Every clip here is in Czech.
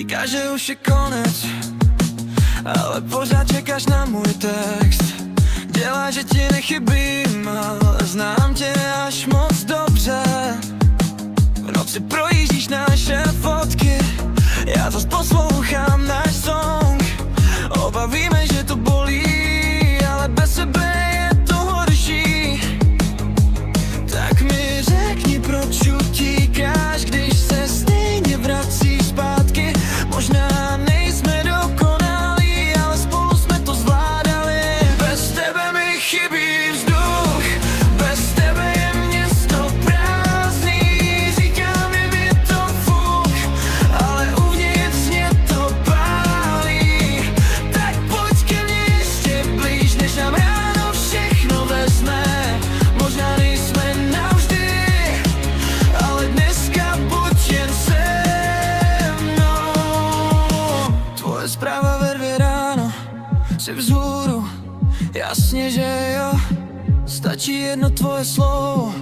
Říkáš, že už je konec, ale pořád čekáš na můj text. Dělá, že ti nechybím, ale znám tě až moc dobře. V noci projíždíš naše fotky, já zas poslouchám náš song. Oba víme, že to bolí, ale bez sebe je to horší. Tak mi řekni, proč utíkáš, když se stejně vracíš zpátky. Možná nejsme dokonalí, ale spolu jsme to zvládali. Bez tebe mi chybí vzduch, bez tebe je město prázdný. Říkám jim, je to fuk, ale uvnitř mě to pálí. Tak pojď ke mně ještě blíž, než nám ráno všechno vezme. Možná nejsme navždy, ale dneska buď jen se mnou. Tvoje zpráva ve 2 ráno, jsi vzhůru, jasně, že jo. Stačí jedno tvoje slovo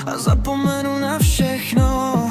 a zapomenu na všechno.